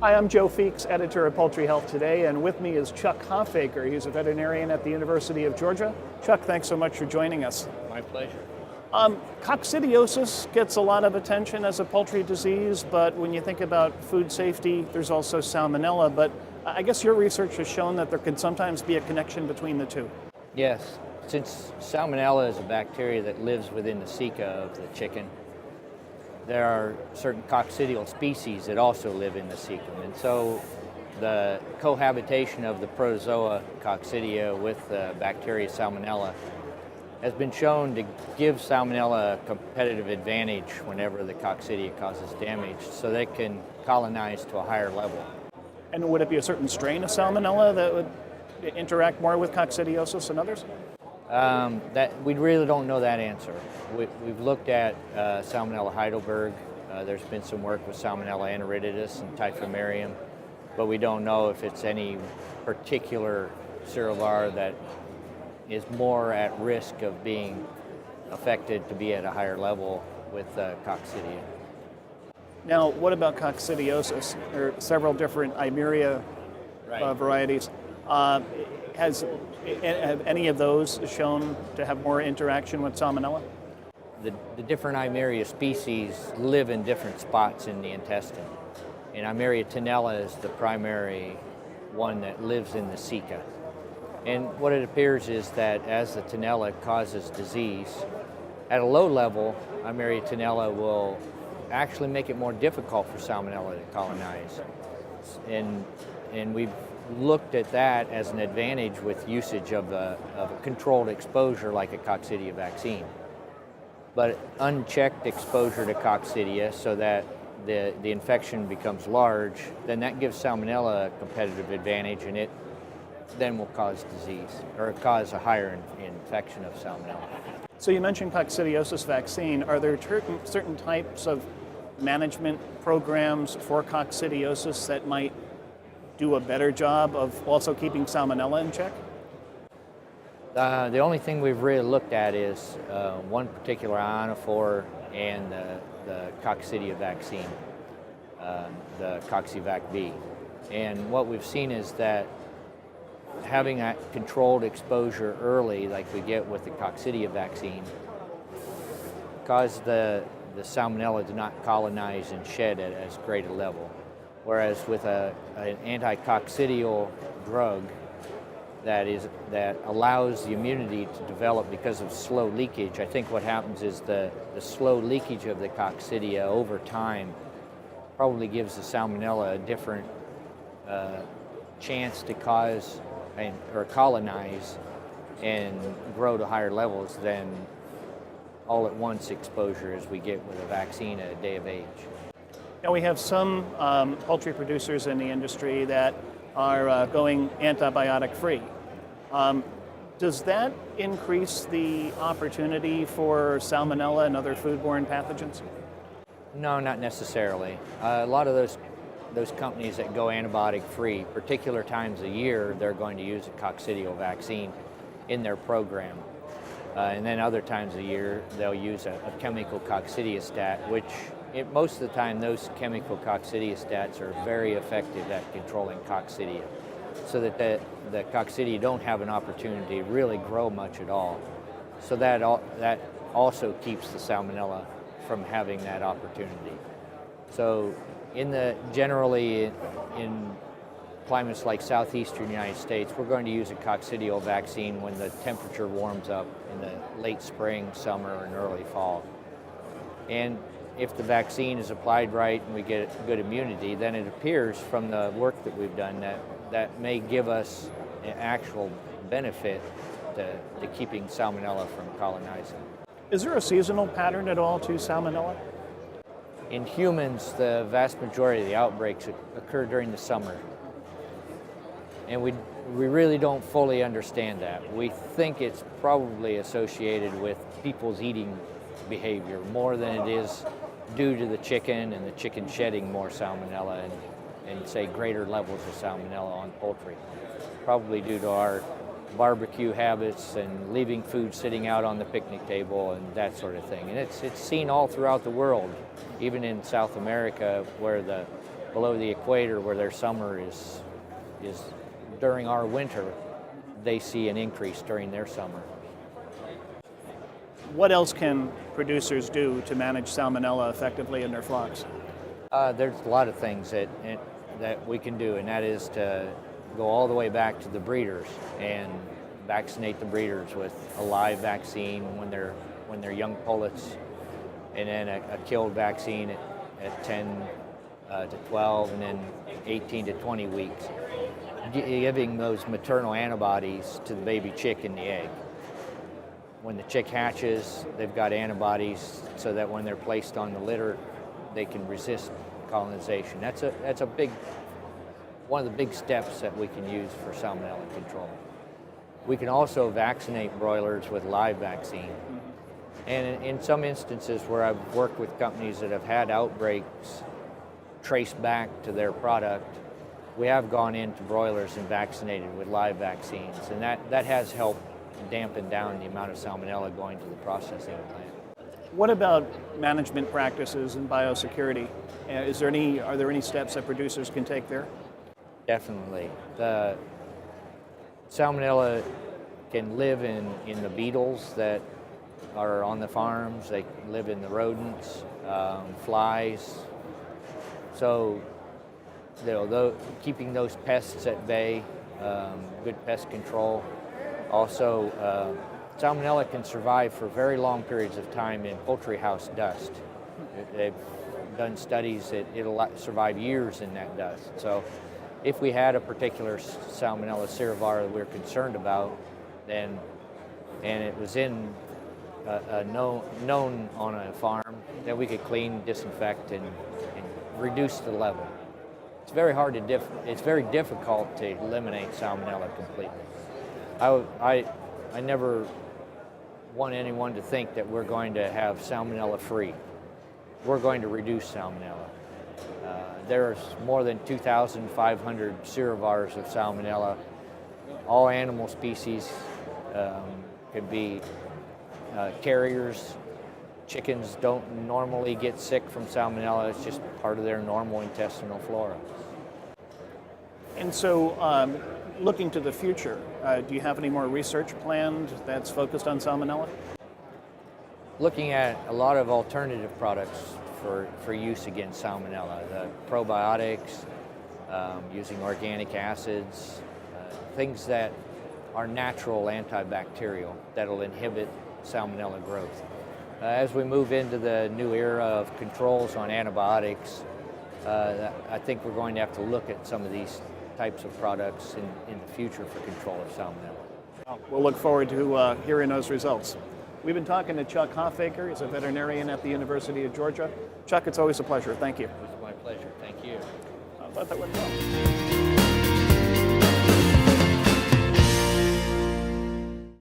Hi, I'm Joe Feeks, editor of Poultry Health Today, and with me is Chuck Hofacre. He's a veterinarian at the University of Georgia. Chuck, thanks so much for joining us. My pleasure. Coccidiosis gets a lot of attention as a poultry disease, but when you think about food safety, there's also Salmonella, but I guess your research has shown that there can sometimes be a connection between the two. Yes, since Salmonella is a bacteria that lives within the ceca of the chicken, there are certain coccidial species that also live in the cecum, and so the cohabitation of the protozoa Coccidia with the bacteria Salmonella has been shown to give Salmonella a competitive advantage whenever the Coccidia causes damage, so they can colonize to a higher level. And would it be a certain strain of Salmonella that would interact more with coccidiosis than others? That we really don't know that answer. We've looked at Salmonella heidelberg. There's been some work with Salmonella enteritidis and Typhimurium, but we don't know if it's any particular cerealar that is more at risk of being affected to be at a higher level with Coccidia. Now, what about coccidiosis? There are several different Eimeria varieties. Have any of those shown to have more interaction with Salmonella? The different Eimeria species live in different spots in the intestine. And Eimeria tenella is the primary one that lives in the ceca. And what it appears is that as the tenella causes disease, at a low level, Eimeria tenella will actually make it more difficult for Salmonella to colonize. And we've looked at that as an advantage with usage of a controlled exposure like a Coccidia vaccine. But unchecked exposure to Coccidia so that the infection becomes large, then that gives Salmonella a competitive advantage, and it then will cause disease or cause a higher infection of Salmonella. So you mentioned coccidiosis vaccine. Are there certain types of management programs for coccidiosis that might do a better job of also keeping Salmonella in check? The only thing we've really looked at is one particular ionophore and the Coccidia vaccine, the Coccivac B. And what we've seen is that having a controlled exposure early, like we get with the Coccidia vaccine, caused the Salmonella to not colonize and shed at as great a level. Whereas with an anti-coccidial drug that allows the immunity to develop because of slow leakage, I think what happens is the slow leakage of the Coccidia over time probably gives the Salmonella a different chance to cause or colonize and grow to higher levels than all-at-once exposure as we get with a vaccine at a day of age. Now we have some poultry producers in the industry that are going antibiotic-free. Does that increase the opportunity for Salmonella and other foodborne pathogens? No, not necessarily. A lot of those companies that go antibiotic-free, particular times a year, they're going to use a coccidial vaccine in their program. And then other times a year, they'll use a chemical coccidiostat, which most of the time those chemical coccidiostats are very effective at controlling coccidia, so that the coccidia don't have an opportunity to really grow much at all. So that also keeps the Salmonella from having that opportunity. So generally in climates like southeastern United States, we're going to use a coccidial vaccine when the temperature warms up in the late spring, summer, and early fall. And if the vaccine is applied right and we get good immunity, then it appears from the work that we've done that may give us an actual benefit to keeping Salmonella from colonizing. Is there a seasonal pattern at all to Salmonella? In humans, the vast majority of the outbreaks occur during the summer. And we really don't fully understand that. We think it's probably associated with people's eating behavior more than it is due to the chicken and the chicken shedding more Salmonella and say greater levels of Salmonella on poultry. Probably due to our barbecue habits and leaving food sitting out on the picnic table and that sort of thing. And it's seen all throughout the world, even in South America where the below the equator where their summer is during our winter, they see an increase during their summer. What else can producers do to manage Salmonella effectively in their flocks? There's a lot of things that we can do, and that is to go all the way back to the breeders and vaccinate the breeders with a live vaccine when they're young pullets, and then a killed vaccine at 10 to 12, and then 18 to 20 weeks, giving those maternal antibodies to the baby chick in the egg. When the chick hatches, they've got antibodies so that when they're placed on the litter, they can resist colonization. That's a big, one of the big steps that we can use for Salmonella control. We can also vaccinate broilers with live vaccine. And in some instances where I've worked with companies that have had outbreaks traced back to their product, we have gone into broilers and vaccinated with live vaccines, and that has helped dampen down the amount of Salmonella going to the processing plant. What about management practices and biosecurity? Are there any steps that producers can take there? Definitely. The Salmonella can live in the beetles that are on the farms. They can live in the rodents, flies. So, keeping those pests at bay, good pest control. Also, Salmonella can survive for very long periods of time in poultry house dust. They've done studies that it'll survive years in that dust. So if we had a particular Salmonella cerevara that we're concerned about, and it was in known on a farm, then we could clean, disinfect, and reduce the level. It's very hard to it's very difficult to eliminate Salmonella completely. I never want anyone to think that we're going to have Salmonella free. We're going to reduce Salmonella. There's more than 2,500 serovars of Salmonella. All animal species could be carriers. Chickens don't normally get sick from Salmonella. It's just part of their normal intestinal flora. And so, looking to the future, do you have any more research planned that's focused on Salmonella? Looking at a lot of alternative products for use against Salmonella, the probiotics, using organic acids, things that are natural antibacterial that'll inhibit Salmonella growth. As we move into the new era of controls on antibiotics, I think we're going to have to look at some of these types of products in the future for control of Salmonella. We'll look forward to hearing those results. We've been talking to Chuck Hofacre. He's a veterinarian at the University of Georgia. Chuck, it's always a pleasure. Thank you. It was my pleasure. Thank you. I thought that went well.